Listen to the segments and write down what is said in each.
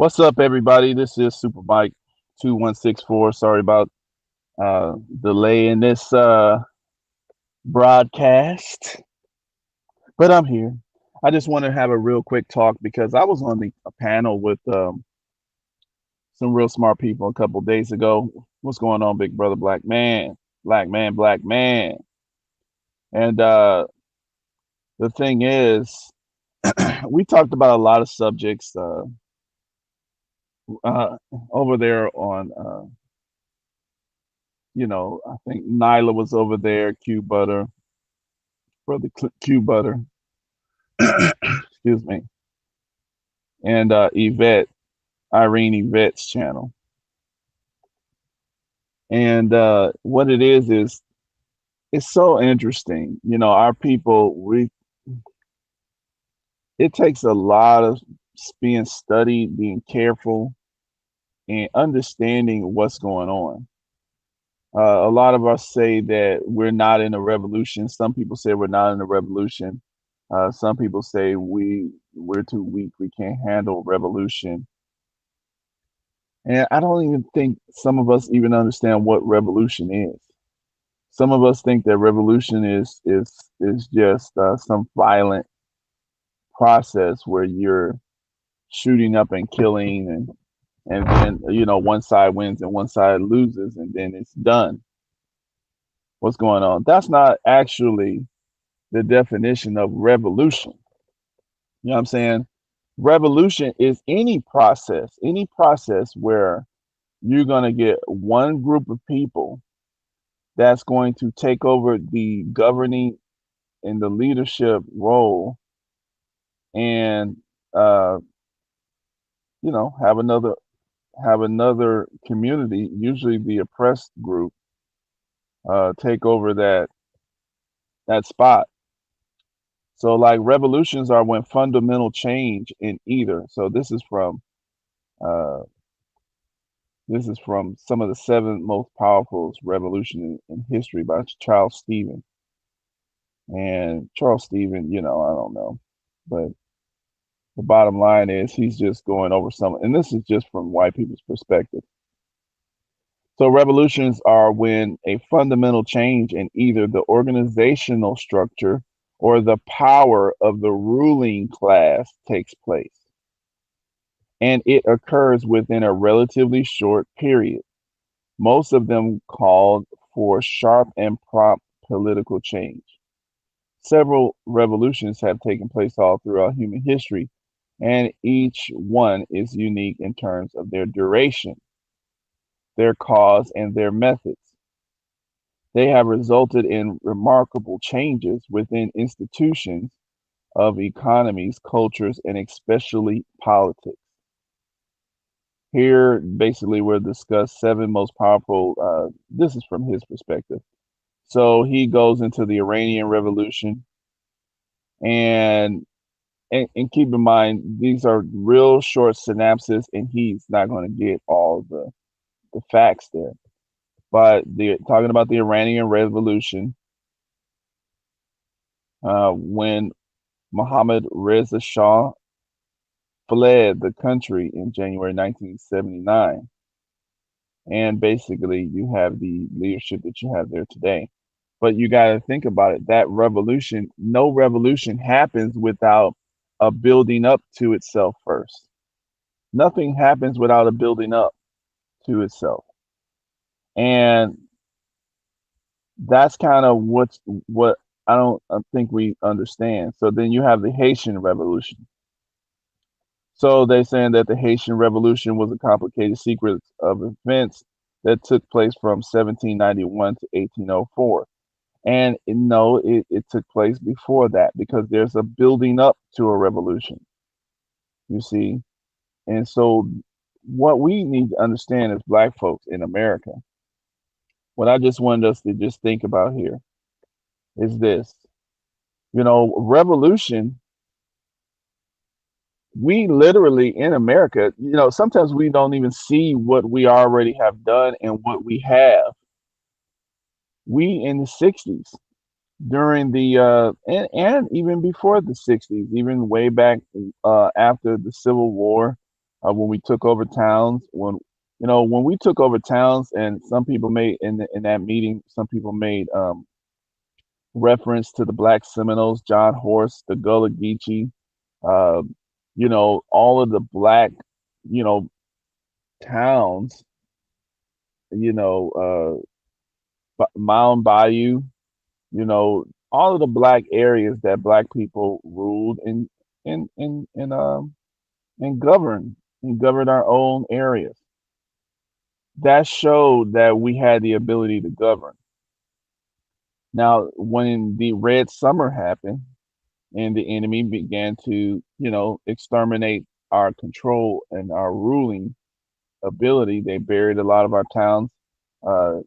What's up, everybody? This is Super Mike 2164. Sorry about delay in this broadcast, but I'm here. I just want to have a real quick talk because I was on a panel with some real smart people a couple days ago. What's going on, big brother, black man, black man, black man? And the thing is, we talked about a lot of subjects uh, over there on I think Nyla was over there, Q Butter, brother Q Butter, excuse me, and Yvette, Irene Yvette's channel. And what it is it's so interesting. Our people, it takes a lot of being studied, being careful, and understanding what's going on. A lot of us say that we're not in a revolution. Some people say we're not in a revolution. Some people say we're too weak. We can't handle revolution. And I don't even think some of us even understand what revolution is. Some of us think that revolution is just some violent process where you're shooting up and killing, and then one side wins and one side loses, and then it's done. What's going on? That's not actually the definition of revolution. You know what I'm saying? Revolution is any process where you're going to get one group of people that's going to take over the governing and the leadership role, and uh, have another community, usually the oppressed group, take over that spot. So like revolutions are when fundamental change in either. So uh, this is from some of the seven most powerful revolutions in history by Charles Stevens. And Charles Stevens, I don't know, but the bottom line is he's just going over some, and this is just from white people's perspective. So revolutions are when a fundamental change in either the organizational structure or the power of the ruling class takes place, and it occurs within a relatively short period. Most of them called for sharp and prompt political change. Several revolutions have taken place all throughout human history, and each one is unique in terms of their duration, their cause, and their methods. They have resulted in remarkable changes within institutions of economies, cultures, and especially politics. Here, basically, we'll discuss seven most powerful. This is from his perspective. So he goes into the Iranian Revolution, and and keep in mind these are real short synapses, and he's not going to get all the facts there. But talking about the Iranian Revolution, when Mohammad Reza Shah fled the country in January 1979. And basically, you have the leadership that you have there today. But you got to think about it. That revolution, no revolution happens without a building up to itself first. Nothing happens without a building up to itself. And that's kind of what I think we understand. So then you have the Haitian Revolution. So they're saying that the Haitian Revolution was a complicated sequence of events that took place from 1791 to 1804. And no, it took place before that because there's a building up to a revolution, you see. And so what we need to understand as Black folks in America, what I just wanted us to just think about here is this. Revolution, we literally in America, sometimes we don't even see what we already have done and what we have. We in the 60s, during the and even before the 60s, even way back after the Civil War, when we took over towns. When we took over towns, and some people made in that meeting, some people made reference to the Black Seminoles, John Horse, the Gullah Geechee, uh, all of the black, you know, towns, Mound Bayou, all of the black areas that black people ruled and governed our own areas. That showed that we had the ability to govern. Now, when the Red Summer happened and the enemy began to, exterminate our control and our ruling ability, they buried a lot of our towns. Uh,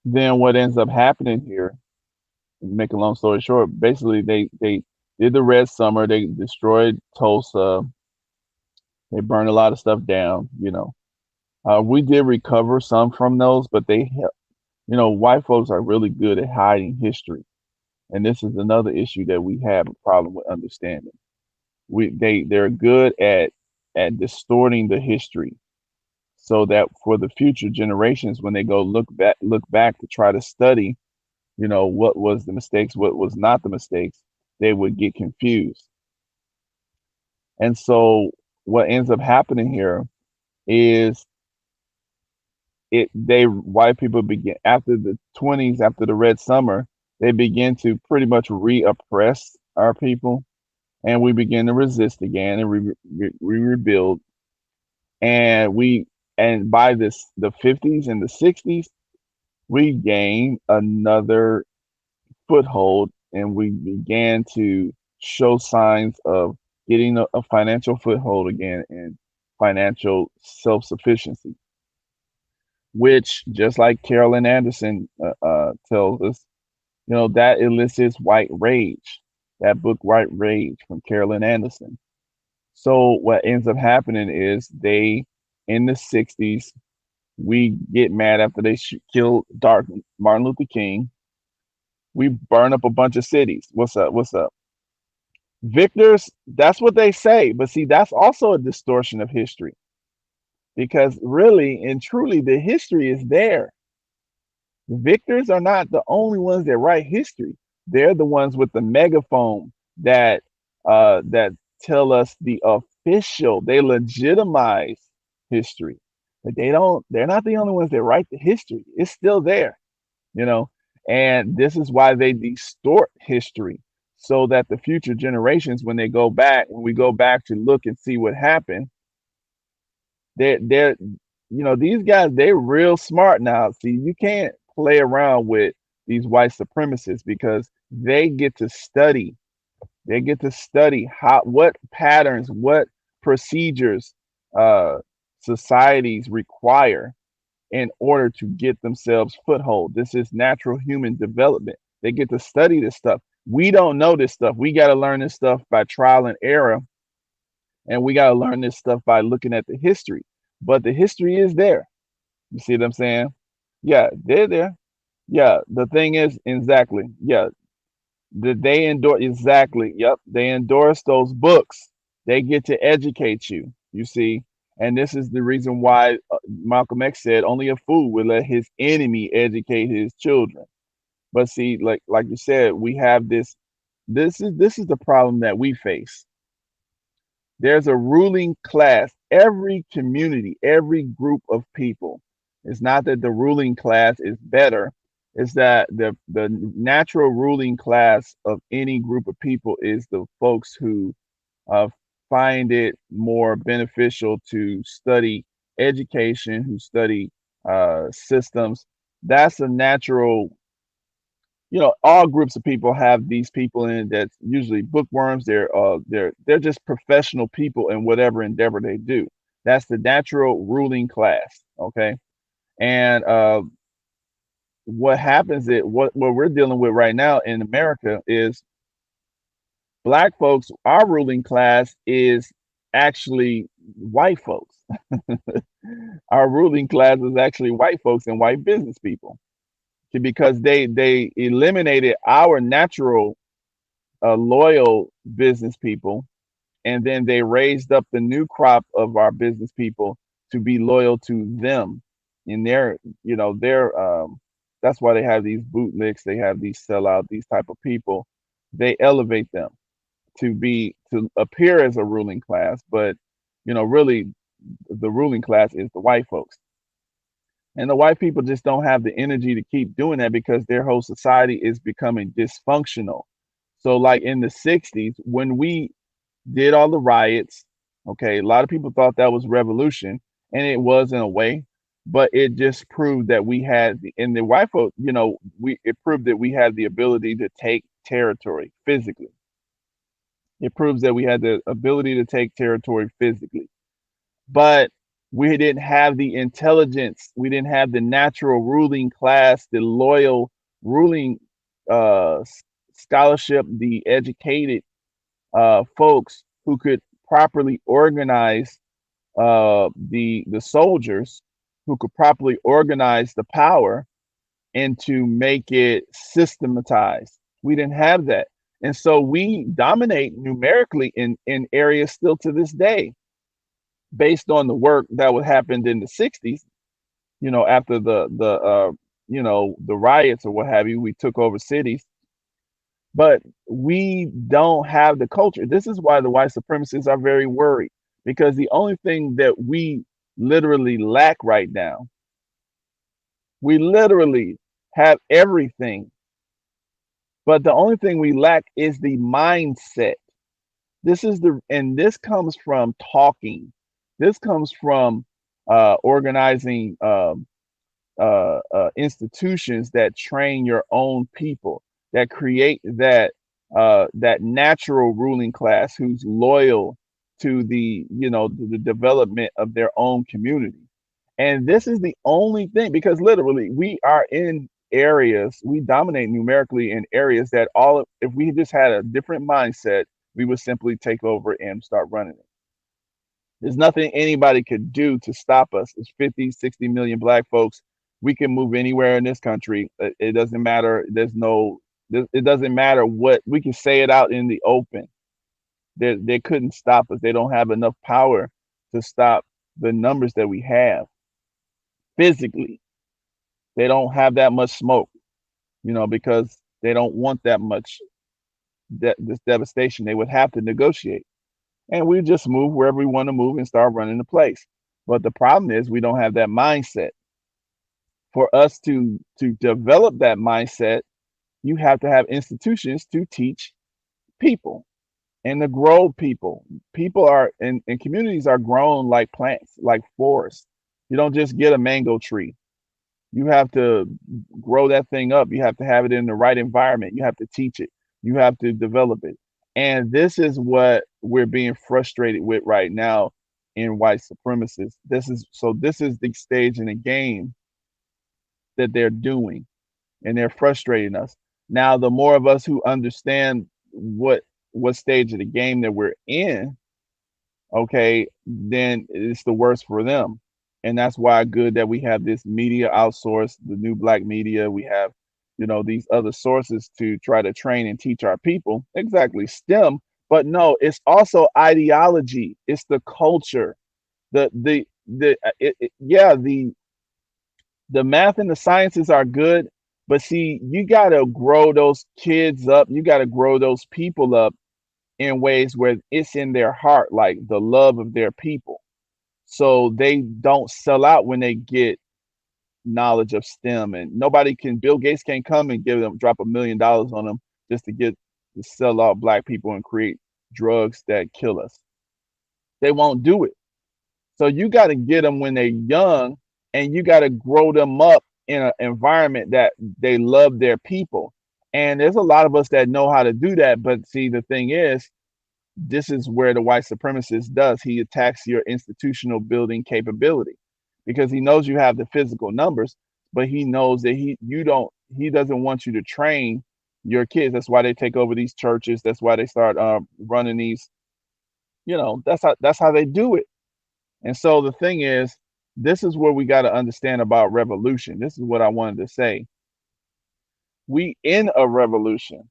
then what ends up happening here, make a long story short, basically they did the Red Summer, they destroyed Tulsa, they burned a lot of stuff down. We did recover some from those, but white folks are really good at hiding history. And this is another issue that we have a problem with understanding. They're good at distorting the history so that for the future generations, when they go look back to try to study, what was the mistakes, what was not the mistakes, they would get confused. And so what ends up happening here is white people begin after the 20s, after the Red Summer, they begin to pretty much reoppress our people, and we begin to resist again, and we rebuild, and by the 50s and the 60s, we gained another foothold, and we began to show signs of getting a financial foothold again and financial self-sufficiency, which, just like Carolyn Anderson tells us, that elicits white rage. That book, White Rage, from Carolyn Anderson. So what ends up happening is in the 60s, we get mad after they kill Martin Luther King. We burn up a bunch of cities. What's up? What's up? Victors, that's what they say. But see, that's also a distortion of history. Because really and truly, the history is there. The victors are not the only ones that write history. They're the ones with the megaphone that tell us the official. They legitimize history, but they're not the only ones that write the history. It's still there, you know. And this is why they distort history, so that the future generations, when we go back to look and see what happened, they're these guys, they're real smart now. See, you can't play around with these white supremacists because they get to study. They get to study what patterns, what procedures uh, societies require in order to get themselves foothold. This is natural human development. They get to study this stuff. We don't know this stuff. We got to learn this stuff by trial and error, and we got to learn this stuff by looking at the history. But the history is there. You see what I'm saying? Yeah, they're there. Yeah, the thing is, exactly. Yeah, they endorse, exactly. Yep, they endorse those books. They get to educate you. You see, and this is the reason why Malcolm X said only a fool would let his enemy educate his children. But see, like you said, we have this. This is the problem that we face. There's a ruling class. Every community, every group of people. It's not that the ruling class is better. It's that the natural ruling class of any group of people is the folks who uh, find it more beneficial to study education, who study systems. That's a natural, all groups of people have these people in it. That's usually bookworms. They're just professional people in whatever endeavor they do. That's the natural ruling class. Okay. And what happens is what we're dealing with right now in America is black folks. Our ruling class is actually white folks. Our ruling class is actually white folks and white business people, because they eliminated our natural loyal business people and then they raised up the new crop of our business people to be loyal to them in their, their that's why they have these bootlicks, they have these sellout, these type of people. They elevate them to appear as a ruling class, but really the ruling class is the white folks. And the white people just don't have the energy to keep doing that because their whole society is becoming dysfunctional. So like in the 60s, when we did all the riots, okay, a lot of people thought that was revolution, and it was in a way, but it just proved that we had and the white folk, it proved that we had the ability to take territory physically. It proves that we had the ability to take territory physically, but we didn't have the intelligence. We didn't have the natural ruling class, the loyal ruling scholarship, the educated folks who could properly organize the soldiers, who could properly organize the power and to make it systematized. We didn't have that. And so we dominate numerically in areas still to this day, based on the work that was happened in the 60s, after the riots or what have you, we took over cities. But we don't have the culture. This is why the white supremacists are very worried, because the only thing that we literally lack right now, we literally have everything, but the only thing we lack is the mindset. And this comes from talking. This comes from organizing institutions that train your own people, that create that natural ruling class who's loyal to the development of their own community. And this is the only thing, because literally we are in areas, we dominate numerically in areas that if we just had a different mindset, we would simply take over and start running it. There's nothing anybody could do to stop us. It's 50, 60 million black folks. We can move anywhere in this country. It doesn't matter. It doesn't matter what, we can say it out in the open. They couldn't stop us. They don't have enough power to stop the numbers that we have physically. They don't have that much smoke, because they don't want that much this devastation. They would have to negotiate. And we just move wherever we want to move and start running the place. But the problem is we don't have that mindset. For us to develop that mindset, you have to have institutions to teach people and to grow people. People are and communities are grown like plants, like forests. You don't just get a mango tree. You have to grow that thing up. You have to have it in the right environment. You have to teach it. You have to develop it. And this is what we're being frustrated with right now in white supremacists. This is the stage in the game that they're doing, and they're frustrating us. Now, the more of us who understand what stage of the game that we're in, okay, then it's the worse for them. And that's why good that we have this media outsourced, the new black media. We have, these other sources to try to train and teach our people. Exactly, STEM. But no, it's also ideology. It's the culture. The math and the sciences are good, but see, you got to grow those kids up. You got to grow those people up in ways where it's in their heart, like the love of their people. So they don't sell out when they get knowledge of STEM, and Bill Gates can't come and drop $1 million on them just to sell out black people and create drugs that kill us. They won't do it. So you got to get them when they're young, and you got to grow them up in an environment that they love their people. And there's a lot of us that know how to do that. But see, the thing is, this is where the white supremacist does. He attacks your institutional building capability, because he knows you have the physical numbers, but he knows that he doesn't want you to train your kids. That's why they take over these churches. That's why they start running these, that's how they do it. And so the thing is, this is where we got to understand about revolution. This is what I wanted to say. We in a revolution.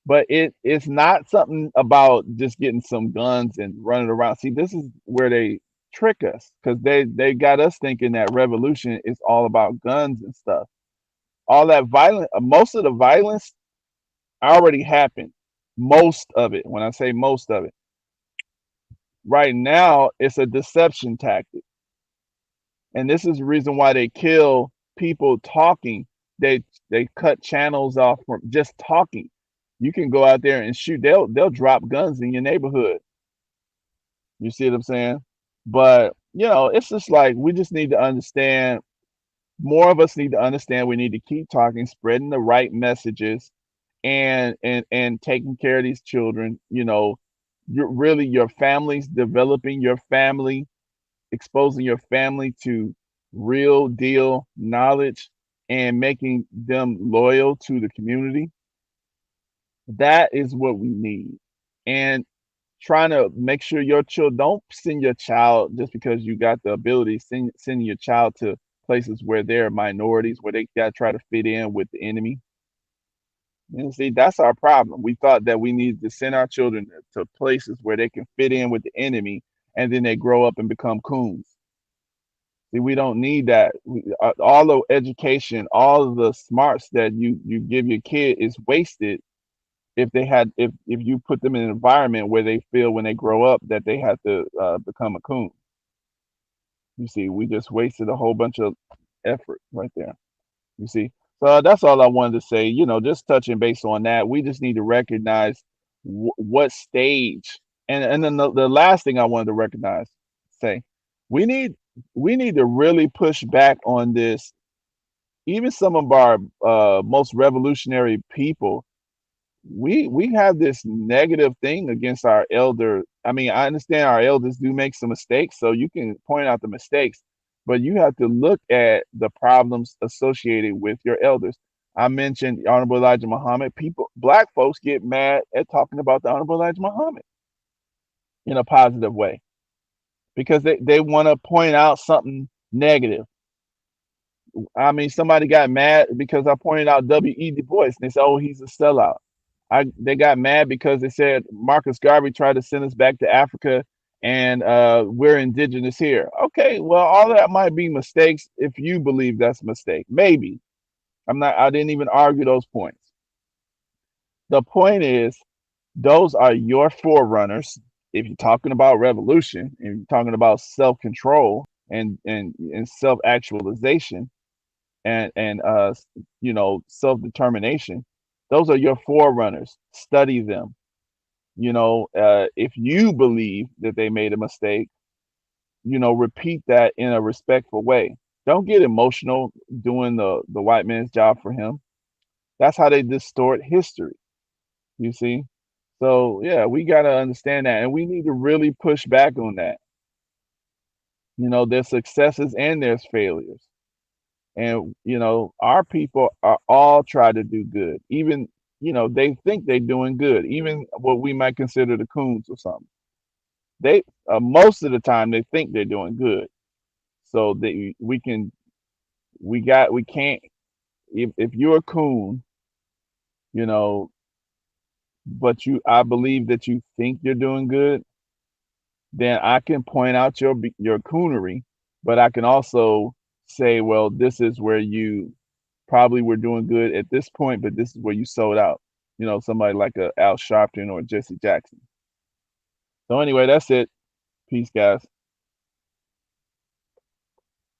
but it's not something about just getting some guns and running around. See, this is where they trick us because they got us thinking that revolution is all about guns and stuff. All that violence, most of the violence already happened. Most of it. When I say most of it, right now it's a deception tactic, and this is the reason why they kill people talking. They cut channels off from just talking. You can go out there and shoot. They'll drop guns in your neighborhood. You see what I'm saying? But it's just like we just need to understand. More of us need to understand. We need to keep talking, spreading the right messages, and taking care of these children. You're really your family's developing your family, exposing your family to real deal knowledge and making them loyal to the community. That is what we need. And trying to make sure your child, don't send your child just because you got the ability, send your child to places where they're minorities, where they got to try to fit in with the enemy. And see, that's our problem. We thought that we needed to send our children to places where they can fit in with the enemy, and then they grow up and become coons. See, we don't need that. All the education, all of the smarts that you give your kid is wasted if you put them in an environment where they feel when they grow up that they have to become a coon. You see, we just wasted a whole bunch of effort right there. You see, so that's all I wanted to say. Just touching base on that, we just need to recognize what stage, and then the last thing I wanted to recognize, say, we need we need to really push back on this. Even some of our most revolutionary people, we have this negative thing against our elder. I mean, I understand our elders do make some mistakes, so you can point out the mistakes, but you have to look at the problems associated with your elders. I mentioned Honorable Elijah Muhammad. Black folks get mad at talking about the Honorable Elijah Muhammad in a positive way because they want to point out something negative. I mean, somebody got mad because I pointed out W.E. Du Bois, and they said, "Oh, he's a sellout." They got mad because they said Marcus Garvey tried to send us back to Africa, and we're indigenous here. Okay, well, all that might be mistakes if you believe that's a mistake. Maybe. I didn't even argue those points. The point is, those are your forerunners. If you're talking about revolution and you're talking about self-control and self-actualization, and self-determination, those are your forerunners. Study them. If you believe that they made a mistake, repeat that in a respectful way. Don't get emotional doing the white man's job for him. That's how they distort history. You see? So yeah, we gotta understand that, and we need to really push back on that. There's successes and there's failures. And our people are all try to do good. Even they think they're doing good. Even what we might consider the coons or something. They most of the time they think they're doing good. So we can't, if you're a coon, you know, but I believe that you think you're doing good, then I can point out your coonery, but I can also say, well, this is where you probably were doing good at this point, but this is where you sold out. Somebody like a Al Sharpton or Jesse Jackson. So anyway, that's it. Peace, guys.